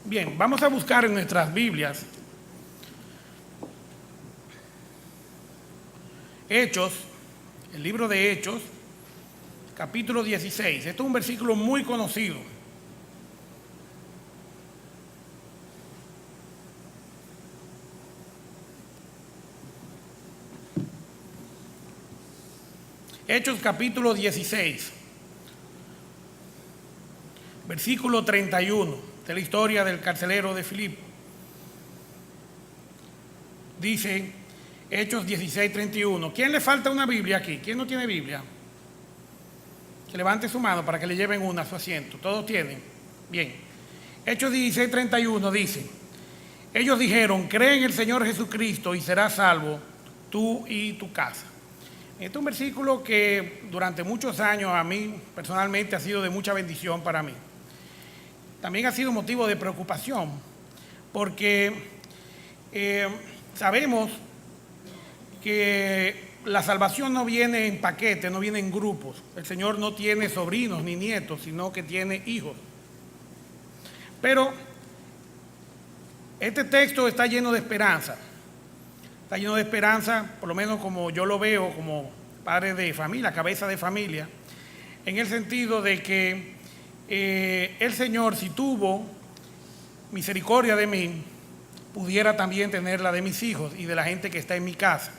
Bien, vamos a buscar en nuestras Biblias Hechos, el libro de Hechos, capítulo 16. Esto es un versículo muy conocido. Hechos capítulo 16, versículo 31, de la historia del carcelero de Filipo. Dice Hechos 16, 31. ¿Quién le falta una Biblia aquí? ¿Quién no tiene Biblia? Que levante su mano para que le lleven una a su asiento. ¿Todos tienen? Bien. Hechos 16, 31 dice: ellos dijeron, cree en el Señor Jesucristo y serás salvo tú y tu casa. Este es un versículo que durante muchos años a mí personalmente ha sido de mucha bendición para mí. También ha sido motivo de preocupación porque sabemos que la salvación no viene en paquetes, no viene en grupos. El Señor no tiene sobrinos ni nietos, sino que tiene hijos. Pero este texto está lleno de esperanza. Está lleno de esperanza, por lo menos como yo lo veo como padre de familia, cabeza de familia, en el sentido de que el Señor, si tuvo misericordia de mí, pudiera también tenerla de mis hijos y de la gente que está en mi casa.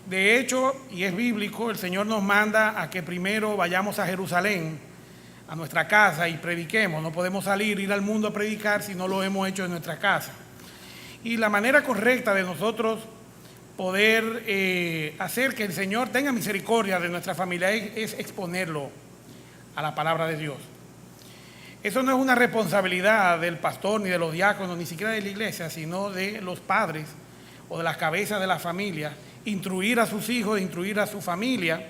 De hecho, y es bíblico, el Señor nos manda a que primero vayamos a Jerusalén, a nuestra casa, y prediquemos. No podemos ir al mundo a predicar si no lo hemos hecho en nuestra casa. Y la manera correcta de nosotros poder hacer que el Señor tenga misericordia de nuestra familia es exponerlo a la palabra de Dios. Eso no es una responsabilidad del pastor, ni de los diáconos, ni siquiera de la iglesia, sino de los padres o de las cabezas de la familia, instruir a sus hijos, instruir a su familia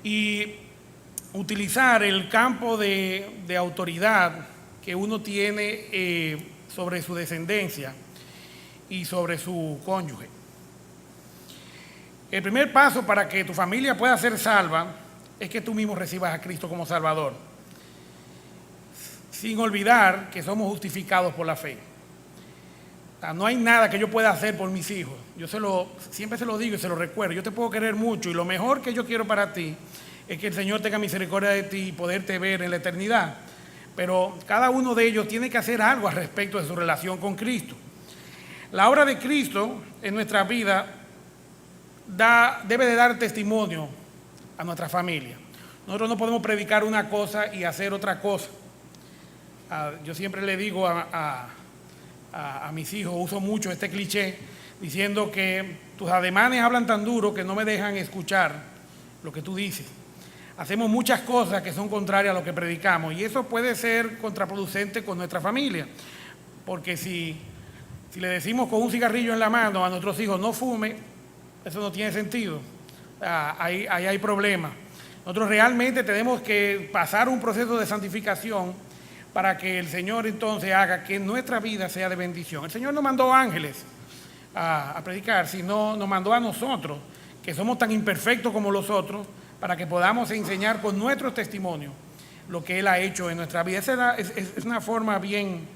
y utilizar el campo de autoridad que uno tiene sobre su descendencia y sobre su cónyuge. El primer paso para que tu familia pueda ser salva es que tú mismo recibas a Cristo como Salvador, sin olvidar que somos justificados por la fe. O sea, no hay nada que yo pueda hacer por mis hijos. Siempre se lo digo y se lo recuerdo. Yo te puedo querer mucho y lo mejor que yo quiero para ti es que el Señor tenga misericordia de ti y poderte ver en la eternidad. Pero cada uno de ellos tiene que hacer algo al respecto de su relación con Cristo. La obra de Cristo en nuestra vida debe de dar testimonio a nuestra familia. Nosotros no podemos predicar una cosa y hacer otra cosa. Yo siempre le digo a mis hijos, uso mucho este cliché, diciendo que tus ademanes hablan tan duro que no me dejan escuchar lo que tú dices. Hacemos muchas cosas que son contrarias a lo que predicamos y eso puede ser contraproducente con nuestra familia, porque si le decimos con un cigarrillo en la mano a nuestros hijos no fume, eso no tiene sentido. Ahí hay problemas. Nosotros realmente tenemos que pasar un proceso de santificación para que el Señor entonces haga que nuestra vida sea de bendición. El Señor no mandó ángeles a predicar, sino nos mandó a nosotros, que somos tan imperfectos como los otros, para que podamos enseñar con nuestros testimonios lo que Él ha hecho en nuestra vida. Esa es una forma bien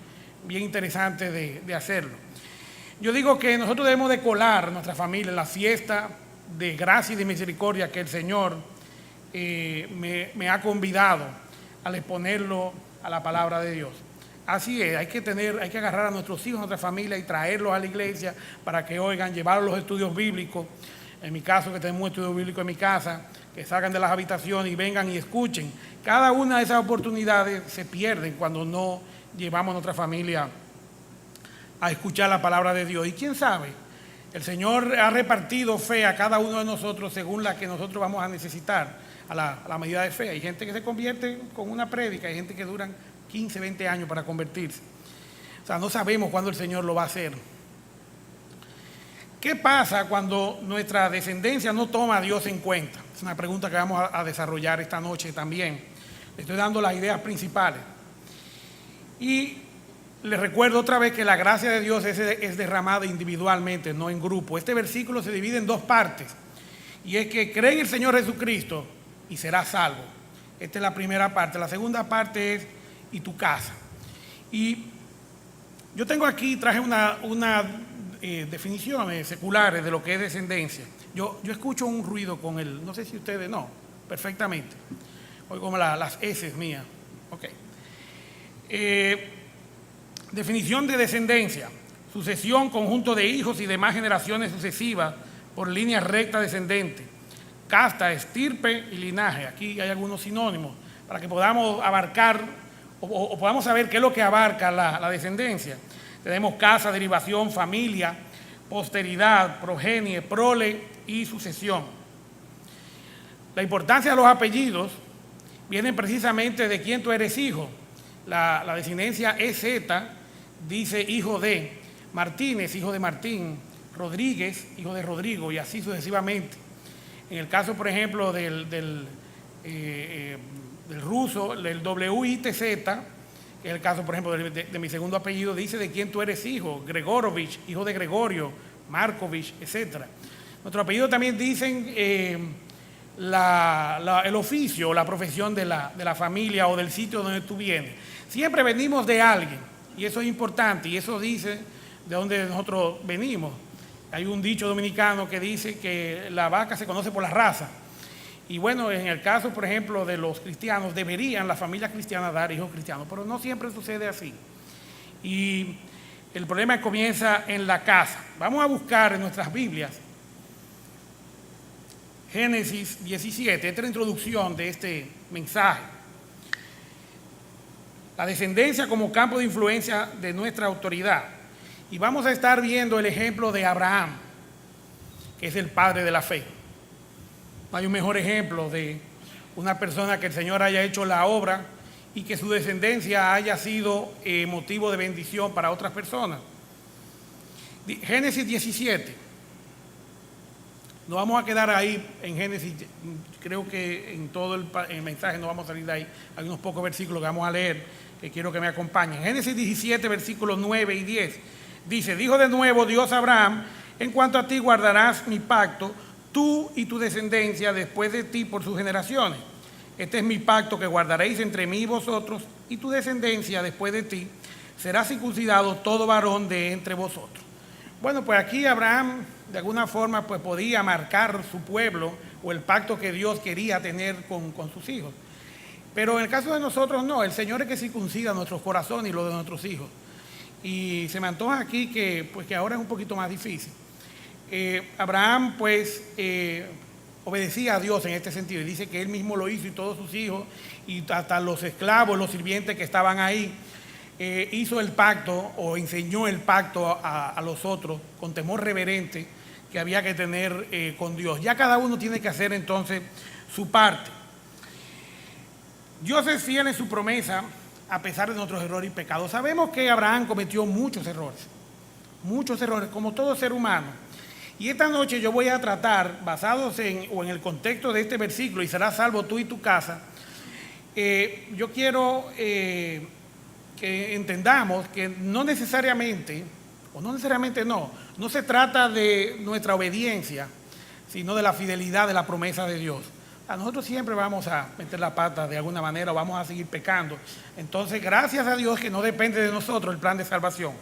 interesante de hacerlo. Yo digo que nosotros debemos de colar nuestra familia en la fiesta de gracia y de misericordia que el Señor me ha convidado al exponerlo a la palabra de Dios. Así es, hay que agarrar a nuestros hijos, a nuestra familia y traerlos a la iglesia para que oigan, llevarlos a los estudios bíblicos. En mi caso, que tenemos un estudio bíblico en mi casa, que salgan de las habitaciones y vengan y escuchen. Cada una de esas oportunidades se pierden cuando no llevamos a nuestra familia a escuchar la palabra de Dios. Y quién sabe, el Señor ha repartido fe a cada uno de nosotros según la que nosotros vamos a necesitar a la medida de fe. Hay gente que se convierte con una prédica, hay gente que duran 15, 20 años para convertirse. O sea, no sabemos cuándo el Señor lo va a hacer. ¿Qué pasa cuando nuestra descendencia no toma a Dios en cuenta? Es una pregunta que vamos a desarrollar esta noche también. Le estoy dando las ideas principales. Y les recuerdo otra vez que la gracia de Dios es derramada individualmente, no en grupo. Este versículo se divide en dos partes. Y es que cree en el Señor Jesucristo y serás salvo. Esta es la primera parte. La segunda parte es y tu casa. Y Yo tengo aquí, traje una definiciones seculares de lo que es descendencia. Yo escucho un ruido con el, no sé si ustedes, no, perfectamente. Oigo como las S mías. Ok. Definición de descendencia: sucesión, conjunto de hijos y demás generaciones sucesivas por línea recta descendente. Casta, estirpe y linaje. Aquí hay algunos sinónimos para que podamos abarcar o podamos saber qué es lo que abarca la descendencia. Tenemos casa, derivación, familia, posteridad, progenie, prole y sucesión. La importancia de los apellidos viene precisamente de quién tú eres hijo. La descendencia EZ dice hijo de Martínez, hijo de Martín, Rodríguez, hijo de Rodrigo, y así sucesivamente. En el caso, por ejemplo, del ruso, el WITZ, que es el caso, por ejemplo, de mi segundo apellido, dice de quién tú eres hijo: Gregorovich, hijo de Gregorio, Markovich, etc. Nuestros apellidos también dicen el oficio o la profesión de la familia o del sitio donde tú vienes. Siempre venimos de alguien, y eso es importante, y eso dice de dónde nosotros venimos. Hay un dicho dominicano que dice que la vaca se conoce por la raza. Y bueno, en el caso, por ejemplo, de los cristianos, deberían las familias cristianas dar hijos cristianos, pero no siempre sucede así. Y el problema comienza en la casa. Vamos a buscar en nuestras Biblias Génesis 17, esta es la introducción de este mensaje. La descendencia como campo de influencia de nuestra autoridad. Y vamos a estar viendo el ejemplo de Abraham, que es el padre de la fe. No hay un mejor ejemplo de una persona que el Señor haya hecho la obra y que su descendencia haya sido motivo de bendición para otras personas. Génesis 17. Nos vamos a quedar ahí en Génesis. Creo que en todo el mensaje no vamos a salir de ahí. Hay unos pocos versículos que vamos a leer que quiero que me acompañen. Génesis 17, versículos 9 y 10. Dice: dijo de nuevo Dios a Abraham: en cuanto a ti guardarás mi pacto, tú y tu descendencia después de ti por sus generaciones. Este es mi pacto que guardaréis entre mí y vosotros, y tu descendencia después de ti será circuncidado todo varón de entre vosotros. Bueno, pues aquí Abraham de alguna forma pues podía marcar su pueblo o el pacto que Dios quería tener con sus hijos. Pero en el caso de nosotros no, el Señor es que circuncida nuestros corazones y los de nuestros hijos. Y se me antoja aquí que ahora es un poquito más difícil. Abraham pues obedecía a Dios en este sentido, y dice que él mismo lo hizo, y todos sus hijos y hasta los esclavos, los sirvientes que estaban ahí, hizo el pacto o enseñó el pacto a los otros con temor reverente que había que tener con Dios. Ya cada uno tiene que hacer entonces su parte. Dios es fiel en su promesa a pesar de nuestros errores y pecados. Sabemos que Abraham cometió muchos errores, como todo ser humano. Y esta noche yo voy a tratar, basados en el contexto de este versículo, y serás salvo tú y tu casa, yo quiero que entendamos que no necesariamente no se trata de nuestra obediencia, sino de la fidelidad de la promesa de Dios. A nosotros siempre vamos a meter la pata de alguna manera o vamos a seguir pecando. Entonces, gracias a Dios que no depende de nosotros el plan de salvación.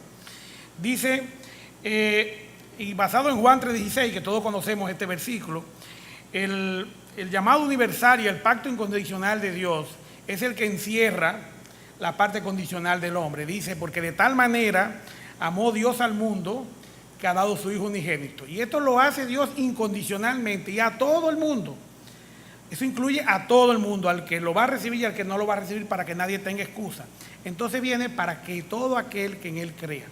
Dice, y basado en Juan 3:16, que todos conocemos este versículo, el llamado universal y el pacto incondicional de Dios es el que encierra la parte condicional del hombre. Dice: porque de tal manera amó Dios al mundo que ha dado su Hijo unigénito. Y esto lo hace Dios incondicionalmente y a todo el mundo. Eso incluye a todo el mundo, al que lo va a recibir y al que no lo va a recibir, para que nadie tenga excusa. Entonces viene para que todo aquel que en él crea.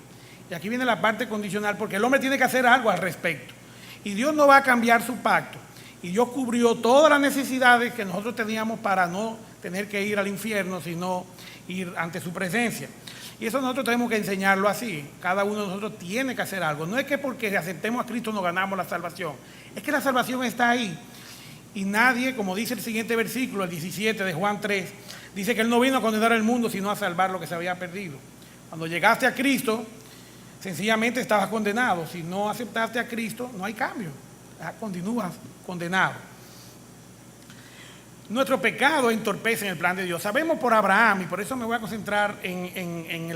Y aquí viene la parte condicional, porque el hombre tiene que hacer algo al respecto. Y Dios no va a cambiar su pacto. Y Dios cubrió todas las necesidades que nosotros teníamos para no tener que ir al infierno, sino ir ante su presencia. Y eso nosotros tenemos que enseñarlo así. Cada uno de nosotros tiene que hacer algo. No es que porque aceptemos a Cristo nos ganamos la salvación. Es que la salvación está ahí. Y nadie, como dice el siguiente versículo, el 17 de Juan 3, dice que Él no vino a condenar al mundo, sino a salvar lo que se había perdido. Cuando llegaste a Cristo, sencillamente estabas condenado. Si no aceptaste a Cristo, no hay cambio. Continúas condenado. nuestro pecado entorpece el plan de Dios. Sabemos por Abraham, y por eso me voy a concentrar en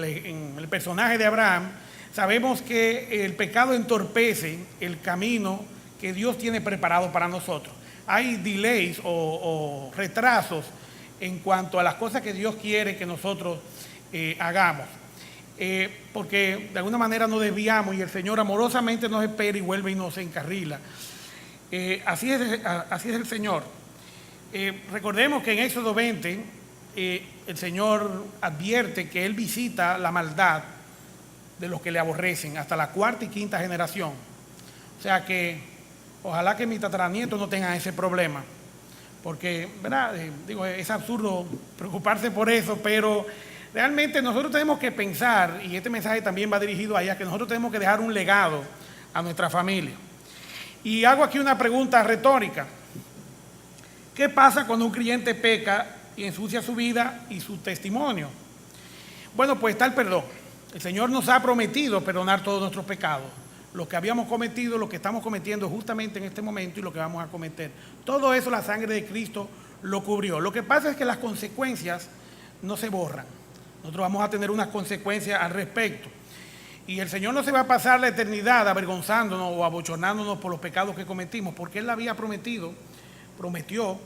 el personaje de Abraham, sabemos que el pecado entorpece el camino que Dios tiene preparado para nosotros. Hay delays o retrasos en cuanto a las cosas que Dios quiere que nosotros hagamos. Porque de alguna manera nos desviamos y el Señor amorosamente nos espera y vuelve y nos encarrila. Así es el Señor. Recordemos que en Éxodo 20 el Señor advierte que Él visita la maldad de los que le aborrecen hasta la cuarta y quinta generación. O sea que ojalá que mis tataranietos no tengan ese problema, porque ¿verdad? Es absurdo preocuparse por eso, pero realmente nosotros tenemos que pensar, y este mensaje también va dirigido allá, que nosotros tenemos que dejar un legado a nuestra familia. Y hago aquí una pregunta retórica. ¿Qué pasa cuando un creyente peca y ensucia su vida y su testimonio? Bueno, pues está el perdón. El Señor nos ha prometido perdonar todos nuestros pecados. Lo que habíamos cometido, lo que estamos cometiendo justamente en este momento y lo que vamos a cometer. Todo eso la sangre de Cristo lo cubrió. Lo que pasa es que las consecuencias no se borran. Nosotros vamos a tener unas consecuencias al respecto. Y el Señor no se va a pasar la eternidad avergonzándonos o abochornándonos por los pecados que cometimos, porque Él había prometió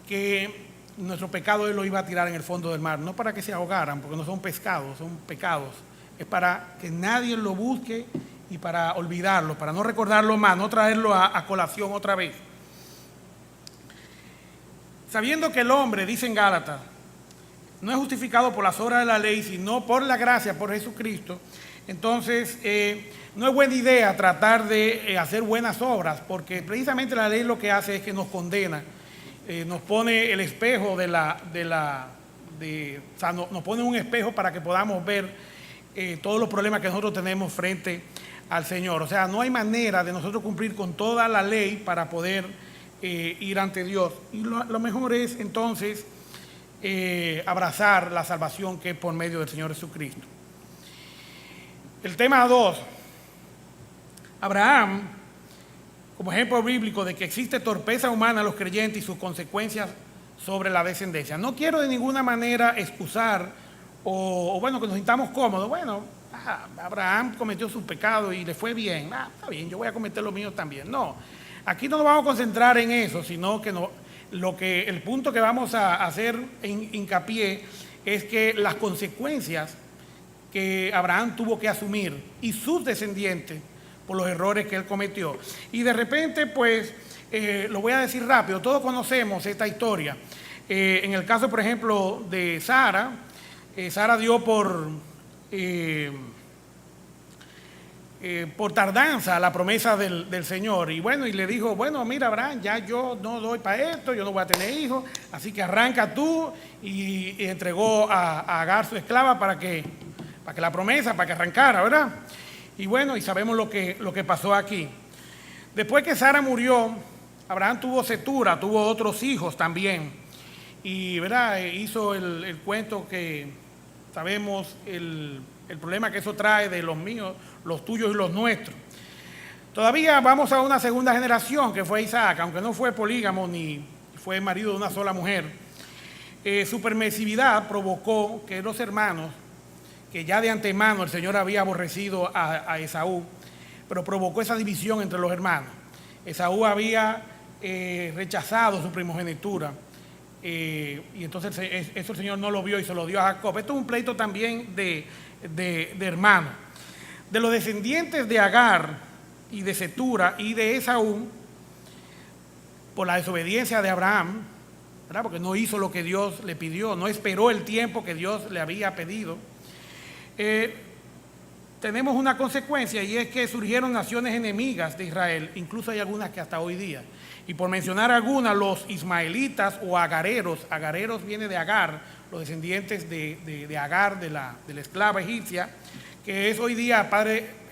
que nuestro pecado Él lo iba a tirar en el fondo del mar, no para que se ahogaran, porque no son pescados, son pecados, es para que nadie lo busque y para olvidarlo, para no recordarlo más, no traerlo a colación otra vez. Sabiendo que el hombre, dice en Gálatas, no es justificado por las obras de la ley, sino por la gracia, por Jesucristo, entonces no es buena idea tratar de hacer buenas obras, porque precisamente la ley lo que hace es que nos condena, nos pone el espejo nos pone un espejo para que podamos ver todos los problemas que nosotros tenemos frente al Señor. O sea, no hay manera de nosotros cumplir con toda la ley para poder ir ante Dios. Y lo mejor es entonces abrazar la salvación que es por medio del Señor Jesucristo. El tema 2. Abraham, como ejemplo bíblico de que existe torpeza humana a los creyentes y sus consecuencias sobre la descendencia. No quiero de ninguna manera excusar o bueno, que nos sintamos cómodos. Bueno, Abraham cometió su pecado y le fue bien. Está bien, yo voy a cometer lo mío también. No, aquí no nos vamos a concentrar en eso, sino que el punto que vamos a hacer hincapié es que las consecuencias que Abraham tuvo que asumir y sus descendientes por los errores que él cometió. Y de repente, pues, lo voy a decir rápido, todos conocemos esta historia. En el caso, por ejemplo, de Sara, Sara dio por tardanza la promesa del Señor. Y bueno, y le dijo, bueno, mira, Abraham, ya yo no doy para esto, yo no voy a tener hijos, así que arranca tú. Y entregó a Agar, su esclava, para que arrancara, ¿verdad? Y bueno, y sabemos lo que pasó aquí. Después que Sara murió, Abraham tuvo Cetura, tuvo otros hijos también. Y ¿verdad? Hizo el cuento que sabemos el problema que eso trae de los míos, los tuyos y los nuestros. Todavía vamos a una segunda generación que fue Isaac, aunque no fue polígamo ni fue marido de una sola mujer. Su permisividad provocó que los hermanos, que ya de antemano el Señor había aborrecido a Esaú, pero provocó esa división entre los hermanos. Esaú había rechazado su primogenitura y entonces eso el Señor no lo vio y se lo dio a Jacob. Esto es un pleito también de hermanos. De los descendientes de Agar y de Cetura y de Esaú, por la desobediencia de Abraham, ¿verdad? Porque no hizo lo que Dios le pidió, no esperó el tiempo que Dios le había pedido. Tenemos una consecuencia y es que surgieron naciones enemigas de Israel, incluso hay algunas que hasta hoy día. Y por mencionar algunas, los ismaelitas o agareros viene de Agar, los descendientes de Agar, de la esclava egipcia, que es hoy día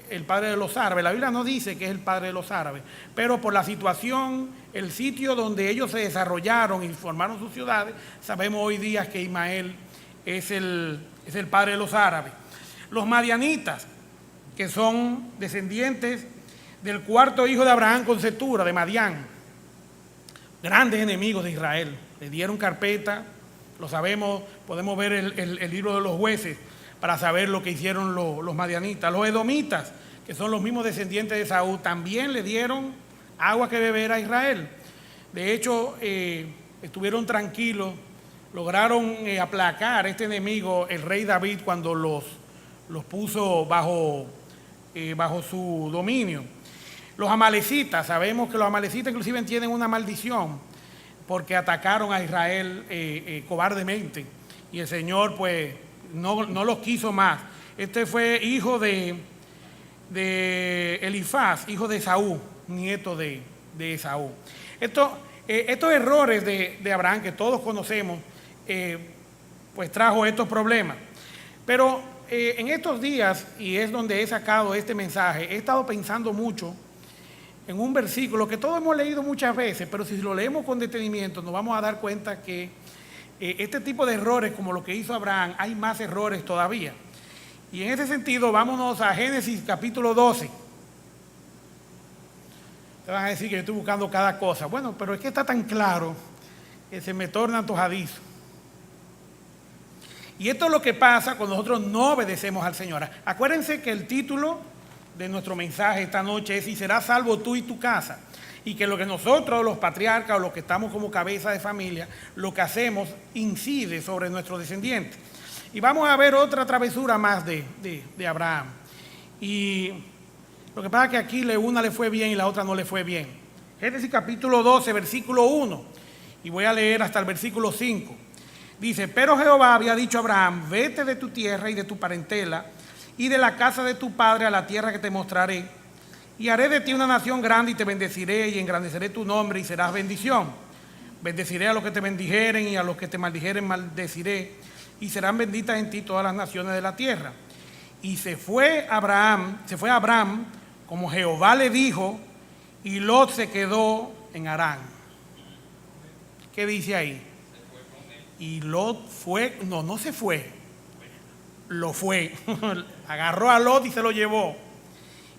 el padre de los árabes. La Biblia no dice que es el padre de los árabes, pero por la situación, el sitio donde ellos se desarrollaron y formaron sus ciudades, sabemos hoy día que Ismael es el padre de los árabes. Los madianitas, que son descendientes del cuarto hijo de Abraham con Cetura, de Madián. grandes enemigos de Israel. Le dieron carpeta, lo sabemos, podemos ver el libro de los jueces para saber lo que hicieron los madianitas. Los edomitas, que son los mismos descendientes de Saúl, también le dieron agua que beber a Israel. De hecho, estuvieron tranquilos, lograron aplacar a este enemigo, el rey David, cuando los puso bajo su dominio. Los amalecitas, sabemos que los amalecitas inclusive tienen una maldición porque atacaron a Israel cobardemente y el Señor pues no los quiso más. Este fue hijo de Elifaz, hijo de Esaú, nieto de Esaú. Estos errores de Abraham que todos conocemos, pues trajo estos problemas. Pero en estos días, y es donde he sacado este mensaje, he estado pensando mucho en un versículo que todos hemos leído muchas veces, pero si lo leemos con detenimiento nos vamos a dar cuenta que este tipo de errores como lo que hizo Abraham, hay más errores todavía. Y en ese sentido, vámonos a Génesis capítulo 12. Te van a decir que yo estoy buscando cada cosa. Bueno, pero es que está tan claro que se me torna antojadizo. Y esto es lo que pasa cuando nosotros no obedecemos al Señor. Acuérdense que el título de nuestro mensaje esta noche es: y serás salvo tú y tu casa. Y que lo que nosotros, los patriarcas o los que estamos como cabeza de familia, lo que hacemos incide sobre nuestros descendientes. Y vamos a ver otra travesura más de Abraham. Y lo que pasa es que aquí una le fue bien y la otra no le fue bien. Génesis capítulo 12, versículo 1. Y voy a leer hasta el versículo 5. Dice: pero Jehová había dicho a Abraham: vete de tu tierra y de tu parentela y de la casa de tu padre a la tierra que te mostraré, y haré de ti una nación grande y te bendeciré y engrandeceré tu nombre y serás bendición. Bendeciré a los que te bendijeren y a los que te maldijeren maldeciré, y serán benditas en ti todas las naciones de la tierra. Y se fue Abraham como Jehová le dijo, y Lot se quedó en Harán. ¿Qué dice ahí? Y Lot fue, no se fue, lo fue. Agarró a Lot y se lo llevó.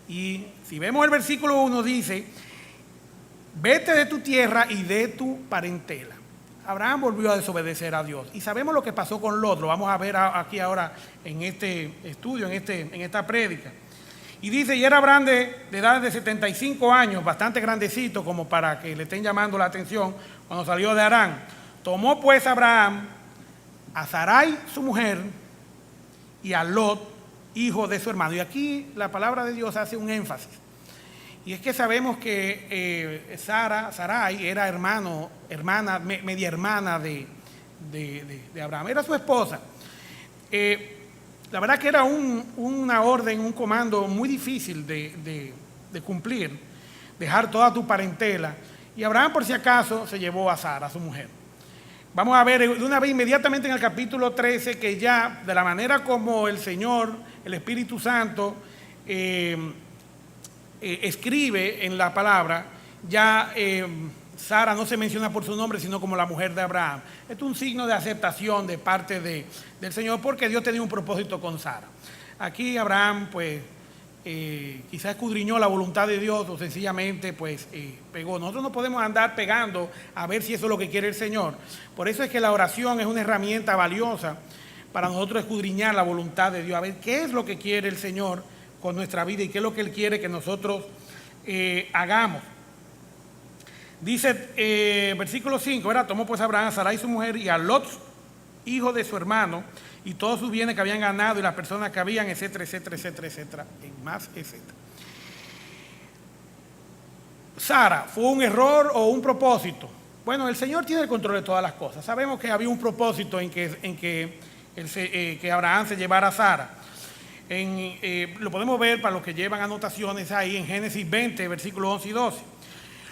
Y si vemos el versículo 1 dice: vete de tu tierra y de tu parentela. Abraham volvió a desobedecer a Dios. Y sabemos lo que pasó con Lot, lo vamos a ver aquí ahora en este estudio, en esta prédica. Y dice: y era Abraham de edad de 75 años, bastante grandecito como para que le estén llamando la atención cuando salió de Harán. Tomó pues Abraham a Sarai su mujer y a Lot, hijo de su hermano. Y aquí la palabra de Dios hace un énfasis. Y es que sabemos que Sarai era media hermana de Abraham, era su esposa. La verdad que era una orden, un comando muy difícil de cumplir, dejar toda tu parentela. Y Abraham, por si acaso, se llevó a Sara, su mujer. Vamos a ver de una vez inmediatamente en el capítulo 13 que ya de la manera como el Señor, el Espíritu Santo, escribe en la palabra, ya Sara no se menciona por su nombre, sino como la mujer de Abraham. Esto es un signo de aceptación de parte del Señor, porque Dios tenía un propósito con Sara. Aquí Abraham, pues, quizás escudriñó la voluntad de Dios o sencillamente, pues, pegó. Nosotros no podemos andar pegando a ver si eso es lo que quiere el Señor. Por eso es que la oración es una herramienta valiosa para nosotros escudriñar la voluntad de Dios, a ver qué es lo que quiere el Señor con nuestra vida y qué es lo que Él quiere que nosotros hagamos. Dice, versículo 5, ¿verdad? Tomó pues Abraham a Sarai su mujer y a Lot, hijo de su hermano, y todos sus bienes que habían ganado y las personas que habían, etcétera, etcétera, etcétera, etcétera, y más, etcétera. Sara, ¿fue un error o un propósito? Bueno, el Señor tiene el control de todas las cosas. Sabemos que había un propósito en que Abraham se llevara a Sara. Lo podemos ver para los que llevan anotaciones ahí en Génesis 20, versículos 11 y 12.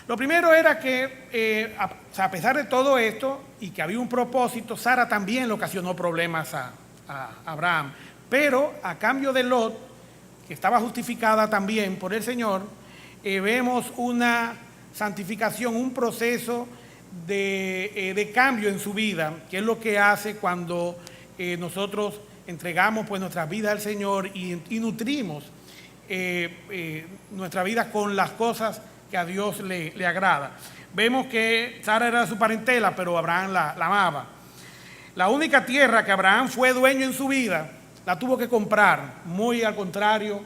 Lo primero era que, a pesar de todo esto y que había un propósito, Sara también le ocasionó problemas a Abraham. Pero a cambio de Lot, que estaba justificada también por el Señor, vemos una santificación, un proceso de cambio en su vida, que es lo que hace cuando nosotros entregamos pues nuestras vidas al Señor y nutrimos nuestra vida con las cosas que a Dios le agrada. vemos que Sara era de su parentela, pero Abraham la amaba. La única tierra que Abraham fue dueño en su vida, la tuvo que comprar, muy al contrario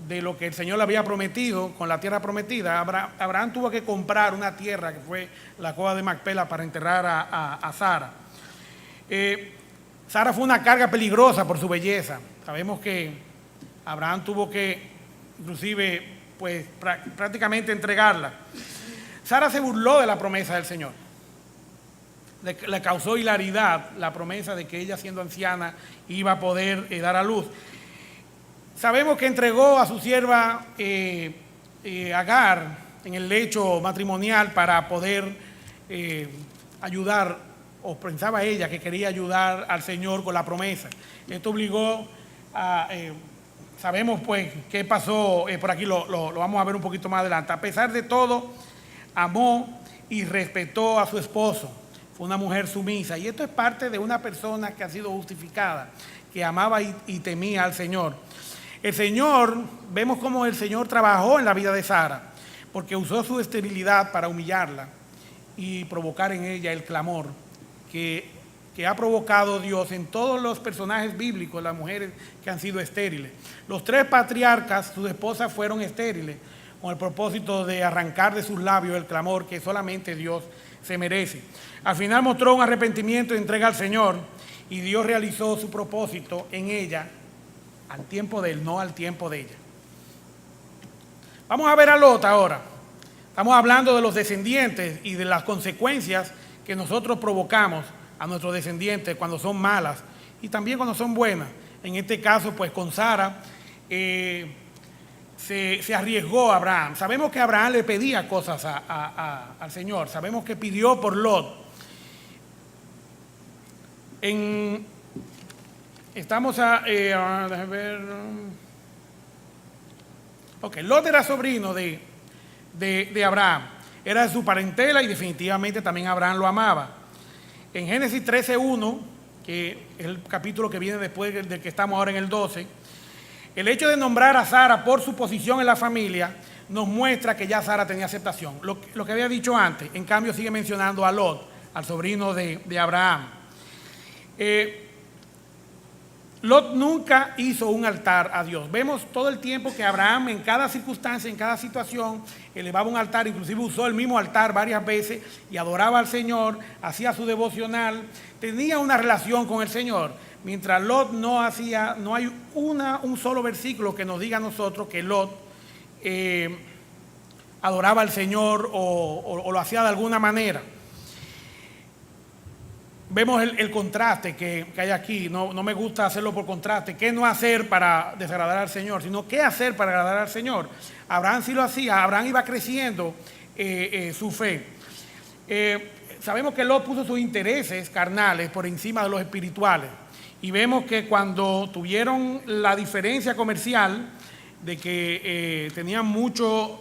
de lo que el Señor le había prometido con la tierra prometida. Abraham tuvo que comprar una tierra que fue la cueva de Macpela para enterrar a Sara. Sara fue una carga peligrosa por su belleza. Sabemos que Abraham tuvo que, inclusive, pues prácticamente entregarla. Sara se burló de la promesa del Señor. Le causó hilaridad la promesa de que ella, siendo anciana, iba a poder dar a luz. Sabemos que entregó a su sierva Agar en el lecho matrimonial para poder ayudar, o pensaba ella que quería ayudar al Señor con la promesa. Esto obligó a... sabemos pues qué pasó, por aquí lo vamos a ver un poquito más adelante. A pesar de todo, amó y respetó a su esposo. Fue una mujer sumisa. Y esto es parte de una persona que ha sido justificada, que amaba y temía al Señor. El Señor, vemos cómo el Señor trabajó en la vida de Sara, porque usó su esterilidad para humillarla y provocar en ella el clamor que ha provocado Dios en todos los personajes bíblicos, las mujeres que han sido estériles. Los 3 patriarcas, sus esposas fueron estériles, con el propósito de arrancar de sus labios el clamor que solamente Dios se merece. Al final mostró un arrepentimiento y entrega al Señor, y Dios realizó su propósito en ella, al tiempo de él, no al tiempo de ella. Vamos a ver a Lot ahora. Estamos hablando de los descendientes y de las consecuencias que nosotros provocamos a nuestros descendientes cuando son malas y también cuando son buenas. En este caso, pues con Sara se arriesgó a Abraham. Sabemos que Abraham le pedía cosas al Señor. Sabemos que pidió por Lot. Estamos déjame ver. Ok, Lot era sobrino de Abraham. Era de su parentela y definitivamente también Abraham lo amaba. En Génesis 13:1, que es el capítulo que viene después del que estamos ahora en el 12, el hecho de nombrar a Sara por su posición en la familia nos muestra que ya Sara tenía aceptación. Lo que había dicho antes, en cambio sigue mencionando a Lot, al sobrino de Abraham. Lot nunca hizo un altar a Dios. Vemos todo el tiempo que Abraham en cada circunstancia, en cada situación, elevaba un altar, inclusive usó el mismo altar varias veces y adoraba al Señor, hacía su devocional, tenía una relación con el Señor. Mientras Lot no hay un solo versículo que nos diga a nosotros que Lot adoraba al Señor o lo hacía de alguna manera. Vemos el contraste que hay aquí. No me gusta hacerlo por contraste. ¿Qué no hacer para desagradar al Señor? Sino qué hacer para agradar al Señor. Abraham sí lo hacía. Abraham iba creciendo su fe. Sabemos que Lot puso sus intereses carnales por encima de los espirituales. Y vemos que cuando tuvieron la diferencia comercial de que tenían mucho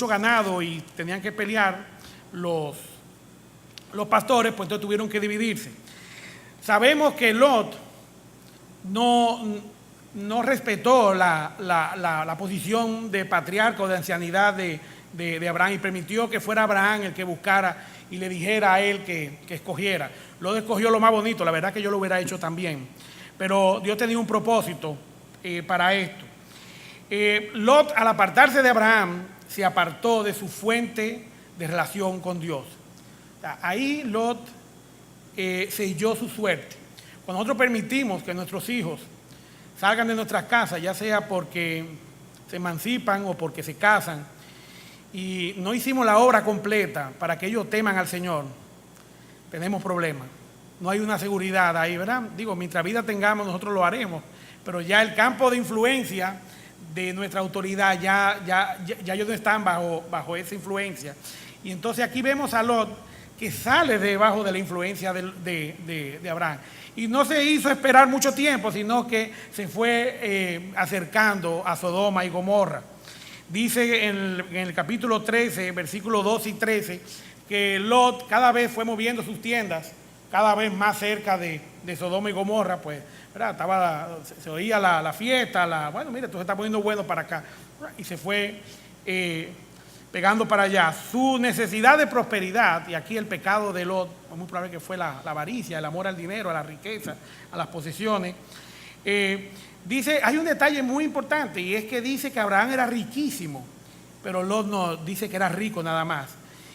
ganado y tenían que pelear los pastores, pues entonces tuvieron que dividirse. Sabemos que Lot no respetó la posición de patriarca o de ancianidad de Abraham y permitió que fuera Abraham el que buscara y le dijera a él que escogiera. Lot escogió lo más bonito, la verdad que yo lo hubiera hecho también, pero Dios tenía un propósito para esto. Lot, al apartarse de Abraham, se apartó de su fuente de relación con Dios. Ahí Lot selló su suerte. Cuando nosotros permitimos que nuestros hijos salgan de nuestras casas, ya sea porque se emancipan o porque se casan, y no hicimos la obra completa para que ellos teman al Señor, tenemos problemas. No hay una seguridad ahí, ¿verdad? Digo, mientras vida tengamos, nosotros lo haremos, pero ya el campo de influencia de nuestra autoridad, ya ellos no están bajo esa influencia. Y entonces aquí vemos a Lot que sale debajo de la influencia de Abraham. Y no se hizo esperar mucho tiempo, sino que se fue acercando a Sodoma y Gomorra. Dice en el capítulo 13, versículos 12 y 13, que Lot cada vez fue moviendo sus tiendas, cada vez más cerca de Sodoma y Gomorra, pues, ¿verdad? Se oía la fiesta, bueno, mire, esto se está poniendo bueno para acá. Y se fue pegando para allá. Su necesidad de prosperidad, y aquí el pecado de Lot, es muy probable que fue la avaricia, el amor al dinero, a la riqueza, a las posesiones. Dice, hay un detalle muy importante, y es que dice que Abraham era riquísimo, pero Lot no, dice que era rico nada más.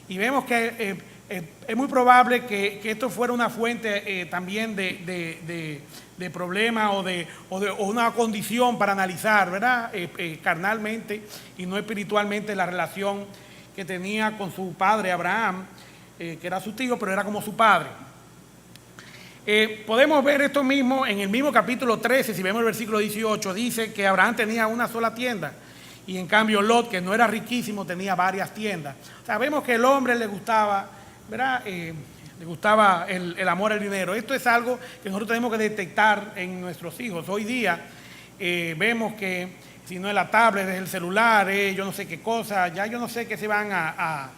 Y vemos que es muy probable que esto fuera una fuente también de problema o una condición para analizar, ¿verdad? Carnalmente y no espiritualmente, la relación que tenía con su padre Abraham, que era su tío, pero era como su padre. Podemos ver esto mismo en el mismo capítulo 13, si vemos el versículo 18, dice que Abraham tenía una sola tienda, y en cambio Lot, que no era riquísimo, tenía varias tiendas. Sabemos que el hombre le gustaba, ¿verdad? Le gustaba el amor al dinero. Esto es algo que nosotros tenemos que detectar en nuestros hijos. Hoy día vemos que si no es la tablet, es el celular, yo no sé qué cosa, ya yo no sé qué se van a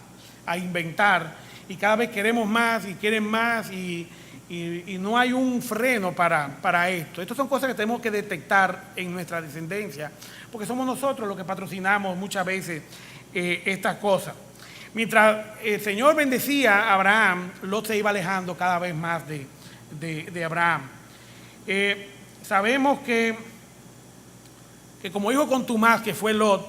inventar, y cada vez queremos más y quieren más, y no hay un freno para esto. Estas son cosas que tenemos que detectar en nuestra descendencia, porque somos nosotros los que patrocinamos muchas veces estas cosas. Mientras el Señor bendecía a Abraham, Lot se iba alejando cada vez más de Abraham. Sabemos que como hijo contumaz que fue Lot,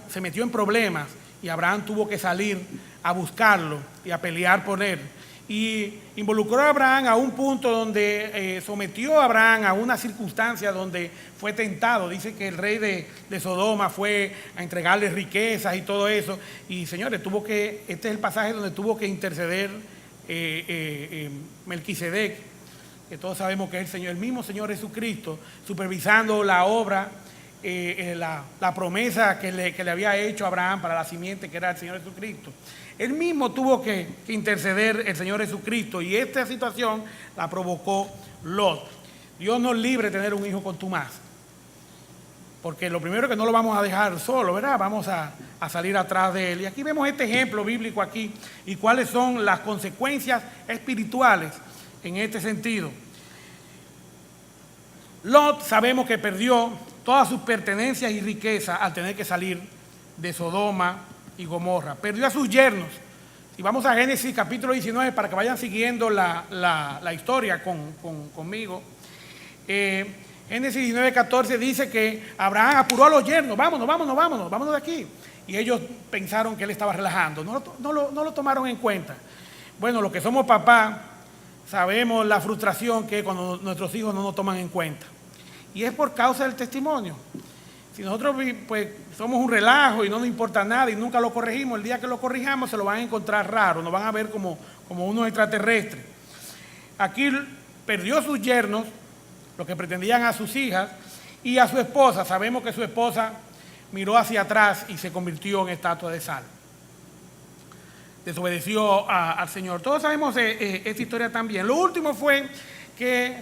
se metió en problemas, y Abraham tuvo que salir a buscarlo y a pelear por él. Y involucró a Abraham a un punto donde sometió a Abraham a una circunstancia donde fue tentado. Dice que el rey de Sodoma fue a entregarle riquezas y todo eso. Y señores, este es el pasaje donde tuvo que interceder Melquisedec, que todos sabemos que es el mismo Señor Jesucristo, supervisando la obra, la promesa que le había hecho a Abraham para la simiente, que era el Señor Jesucristo. Él mismo tuvo que interceder el Señor Jesucristo, y esta situación la provocó Lot. Dios nos libre de tener un hijo contumaz, porque lo primero es que no lo vamos a dejar solo, ¿verdad? Vamos a salir atrás de él. Y aquí vemos este ejemplo bíblico aquí, y cuáles son las consecuencias espirituales en este sentido. Lot, sabemos que perdió todas sus pertenencias y riquezas al tener que salir de Sodoma y Gomorra. Perdió a sus yernos. Si vamos a Génesis capítulo 19 para que vayan siguiendo la historia conmigo. Génesis 19, 14 dice que Abraham apuró a los yernos: vámonos de aquí. Y ellos pensaron que él estaba relajando. No lo tomaron en cuenta. Bueno, los que somos papás sabemos la frustración que es cuando nuestros hijos no nos toman en cuenta. Y es por causa del testimonio. Si nosotros pues somos un relajo y no nos importa nada y nunca lo corregimos, el día que lo corrijamos se lo van a encontrar raro, nos van a ver como unos extraterrestres. Aquí perdió sus yernos, los que pretendían a sus hijas, y a su esposa. Sabemos que su esposa miró hacia atrás y se convirtió en estatua de sal. Desobedeció al Señor. Todos sabemos esta historia también. Lo último fue que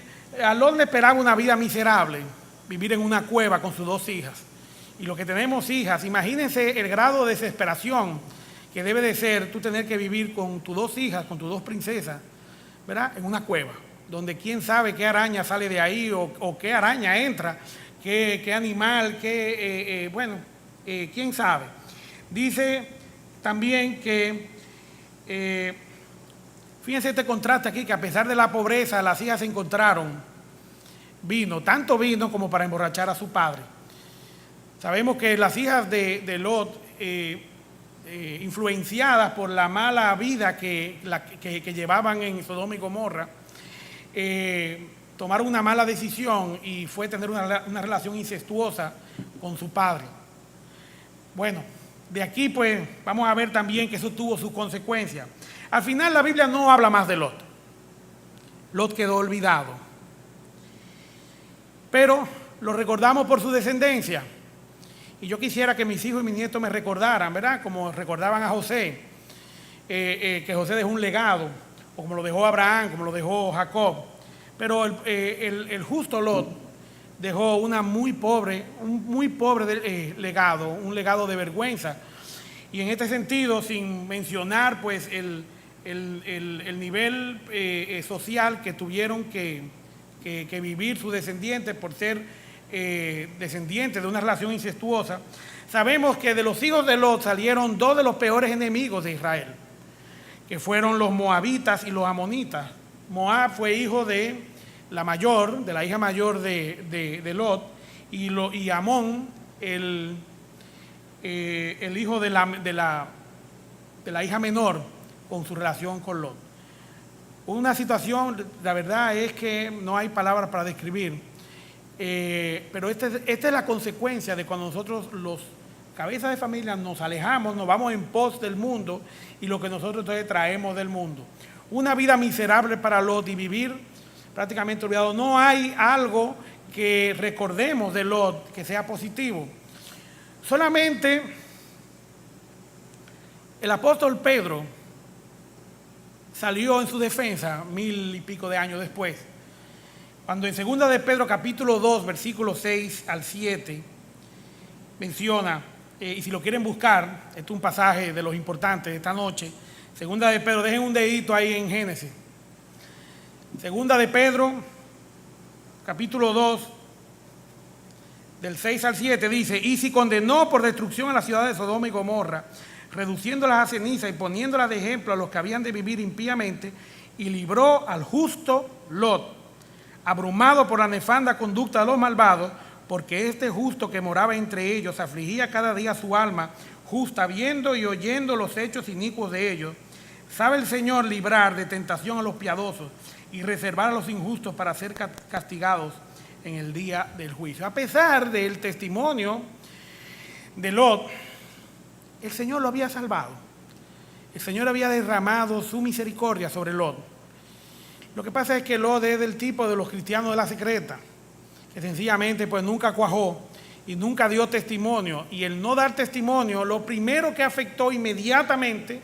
a Lot le esperaba una vida miserable, vivir en una cueva con sus dos hijas. Y los que tenemos hijas, imagínense el grado de desesperación que debe de ser tú tener que vivir con tus dos hijas, con tus dos princesas, ¿verdad? En una cueva, donde quién sabe qué araña sale de ahí, o qué araña entra, qué animal, quién sabe. Dice también que, fíjense este contraste aquí, que a pesar de la pobreza, las hijas encontraron tanto vino como para emborrachar a su padre. Sabemos que las hijas de Lot, influenciadas por la mala vida que llevaban en Sodoma y Gomorra, tomaron una mala decisión, y fue tener una relación incestuosa con su padre. Bueno, de aquí pues vamos a ver también que eso tuvo sus consecuencias. Al final la Biblia no habla más de Lot. Lot quedó olvidado, pero lo recordamos por su descendencia. Y yo quisiera que mis hijos y mis nietos me recordaran, ¿verdad? Como recordaban a José, que José dejó un legado, o como lo dejó Abraham, como lo dejó Jacob. Pero el justo Lot dejó un muy pobre legado, un legado de vergüenza. Y en este sentido, sin mencionar pues el nivel social que tuvieron que vivir sus descendientes por ser descendientes de una relación incestuosa, sabemos que de los hijos de Lot salieron dos de los peores enemigos de Israel, que fueron los moabitas y los amonitas. Moab fue hijo de la hija mayor de Lot, y Amón, el hijo de la hija menor, con su relación con Lot. Una situación, la verdad es que no hay palabras para describir, pero esta es la consecuencia de cuando nosotros, los cabezas de familia, nos alejamos, nos vamos en pos del mundo y lo que nosotros entonces traemos del mundo. Una vida miserable para Lot y vivir prácticamente olvidado. No hay algo que recordemos de Lot que sea positivo. Solamente el apóstol Pedro salió en su defensa 1000 y pico de años después, cuando en 2 de Pedro capítulo 2, versículos 6 al 7, menciona, y si lo quieren buscar, este es un pasaje de los importantes de esta noche, 2 de Pedro, dejen un dedito ahí en Génesis. 2 de Pedro, capítulo 2, del 6 al 7, dice: y si condenó por destrucción a la ciudad de Sodoma y Gomorra, reduciéndolas a ceniza y poniéndolas de ejemplo a los que habían de vivir impíamente, y libró al justo Lot, abrumado por la nefanda conducta de los malvados, porque este justo que moraba entre ellos afligía cada día su alma justa, viendo y oyendo los hechos inicuos de ellos. Sabe el Señor librar de tentación a los piadosos y reservar a los injustos para ser castigados en el día del juicio. A pesar del testimonio de Lot, el Señor lo había salvado. El Señor había derramado su misericordia sobre Lot. Lo que pasa es que Lot es del tipo de los cristianos de la secreta, que sencillamente pues nunca cuajó y nunca dio testimonio. Y el no dar testimonio, lo primero que afectó inmediatamente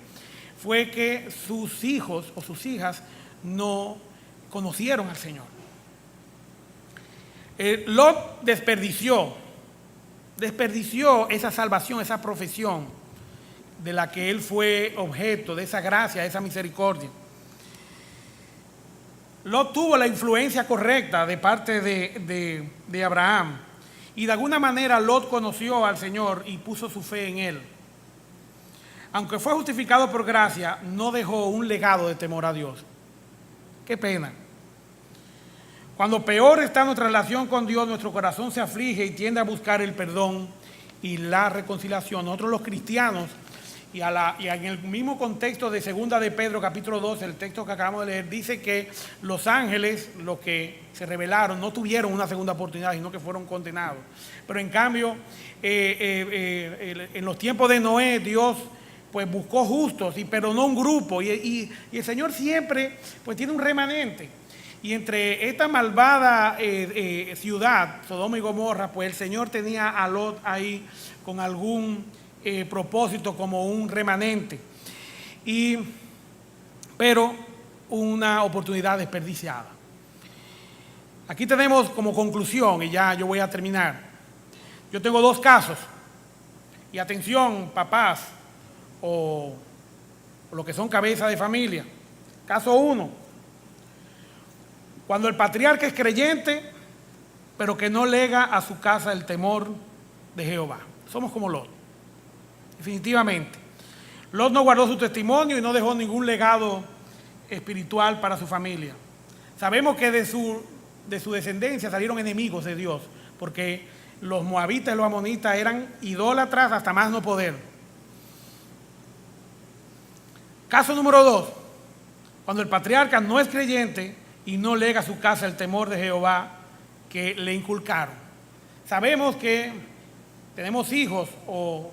fue que sus hijos o sus hijas no conocieron al Señor. Lot desperdició esa salvación, esa profesión de la que él fue objeto, de esa gracia, de esa misericordia. Lot tuvo la influencia correcta de parte de Abraham, y de alguna manera Lot conoció al Señor y puso su fe en Él. Aunque fue justificado por gracia, no dejó un legado de temor a Dios. Qué pena. Cuando peor está nuestra relación con Dios, nuestro corazón se aflige y tiende a buscar el perdón y la reconciliación. Nosotros los cristianos, y en el mismo contexto de 2 de Pedro capítulo 2, el texto que acabamos de leer, dice que los ángeles, los que se rebelaron, no tuvieron una segunda oportunidad, sino que fueron condenados. Pero en cambio, en los tiempos de Noé, Dios pues buscó justos y perdonó un grupo, y el Señor siempre pues tiene un remanente. Y entre esta malvada ciudad, Sodoma y Gomorra, pues el Señor tenía a Lot ahí con algún propósito, como un remanente. Pero una oportunidad desperdiciada. Aquí tenemos como conclusión, y ya yo voy a terminar. Yo tengo dos casos. Y atención, papás, o lo que son cabezas de familia. Caso 1. Cuando el patriarca es creyente, pero que no lega a su casa el temor de Jehová. Somos como Lot. Definitivamente. Lot no guardó su testimonio y no dejó ningún legado espiritual para su familia. Sabemos que de su descendencia salieron enemigos de Dios, porque los moabitas y los amonitas eran idólatras hasta más no poder. Caso número 2. Cuando el patriarca no es creyente y no lega a su casa el temor de Jehová que le inculcaron. Sabemos que tenemos hijos o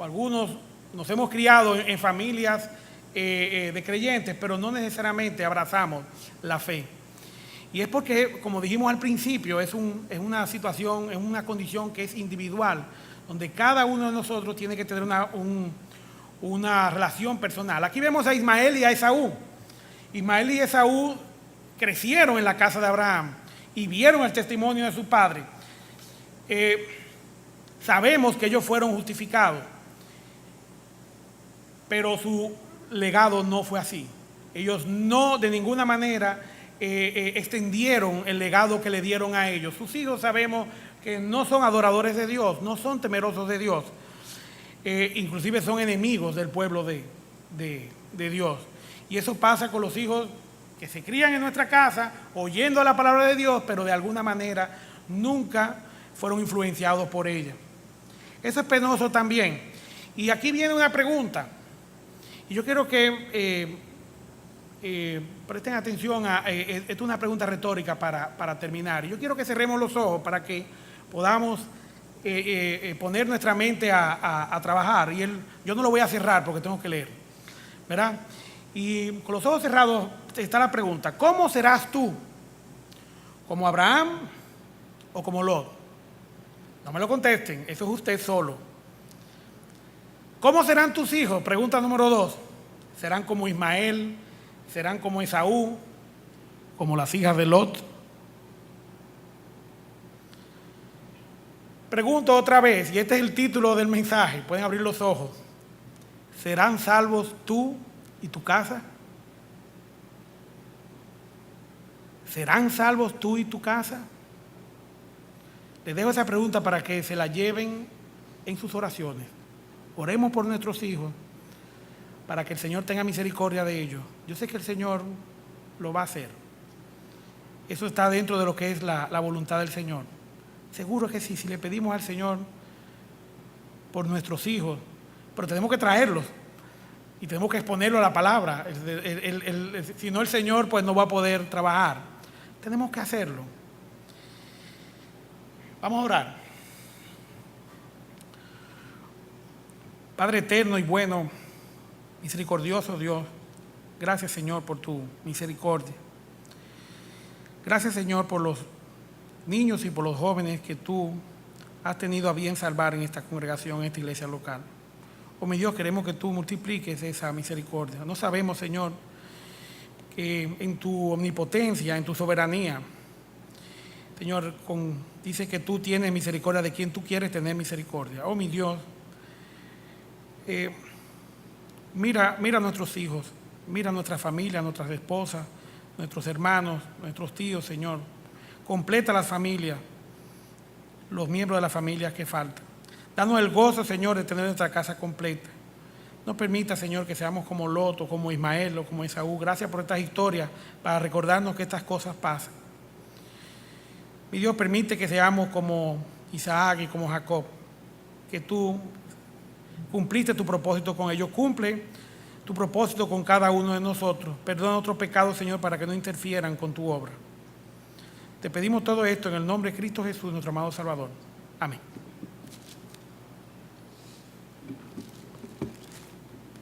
algunos nos hemos criado en familias de creyentes, pero no necesariamente abrazamos la fe. Y es porque, como dijimos al principio, es una situación, es una condición que es individual, donde cada uno de nosotros tiene que tener una relación personal. Aquí vemos a Ismael y a Esaú. Ismael y Esaú crecieron en la casa de Abraham y vieron el testimonio de su padre. Sabemos que ellos fueron justificados, pero su legado no fue así. Ellos no de ninguna manera extendieron el legado que le dieron a ellos. Sus hijos sabemos que no son adoradores de Dios, no son temerosos de Dios, inclusive son enemigos del pueblo de Dios. Y eso pasa con los hijos que se crían en nuestra casa, oyendo la palabra de Dios, pero de alguna manera nunca fueron influenciados por ella. Eso es penoso también. Y aquí viene una pregunta, y yo quiero que presten atención esta es una pregunta retórica para terminar. Yo quiero que cerremos los ojos para que podamos poner nuestra mente a trabajar. Y yo no lo voy a cerrar porque tengo que leer, ¿verdad? Y con los ojos cerrados está la pregunta: ¿cómo serás tú? ¿Como Abraham o como Lot? No me lo contesten, eso es usted solo. ¿Cómo serán tus hijos? Pregunta número 2. ¿Serán como Ismael? ¿Serán como Esaú? ¿Como las hijas de Lot? Pregunto otra vez, y este es el título del mensaje, pueden abrir los ojos. ¿Serán salvos tú y tu casa? ¿Serán salvos tú y tu casa? Les dejo esa pregunta para que se la lleven en sus oraciones. Oremos por nuestros hijos para que el Señor tenga misericordia de ellos. Yo sé que el Señor lo va a hacer. Eso está dentro de lo que es la voluntad del Señor. Seguro que sí, si le pedimos al Señor por nuestros hijos, pero tenemos que traerlos y tenemos que exponerlo a la palabra. Si no, el Señor pues no va a poder trabajar. Tenemos que hacerlo. Vamos a orar. Padre eterno y bueno, misericordioso Dios, gracias Señor por tu misericordia. Gracias Señor por los niños y por los jóvenes que tú has tenido a bien salvar en esta congregación, en esta iglesia local. Oh mi Dios, queremos que tú multipliques esa misericordia. No sabemos, Señor, que en tu omnipotencia, en tu soberanía, Señor, dice que tú tienes misericordia de quien tú quieres tener misericordia. Oh mi Dios, mira a nuestros hijos, mira a nuestra familia, a nuestras esposas, nuestros hermanos, nuestros tíos, Señor. Completa las familias, los miembros de la familia que faltan. Danos el gozo, Señor, de tener nuestra casa completa. No permita, Señor, que seamos como Lot o como Ismael o como Esaú. Gracias por estas historias para recordarnos que estas cosas pasan. Mi Dios, permite que seamos como Isaac y como Jacob, que tú cumpliste tu propósito con ellos. Cumple tu propósito con cada uno de nosotros. Perdona nuestros pecados, Señor, para que no interfieran con tu obra. Te pedimos todo esto en el nombre de Cristo Jesús, nuestro amado Salvador. Amén.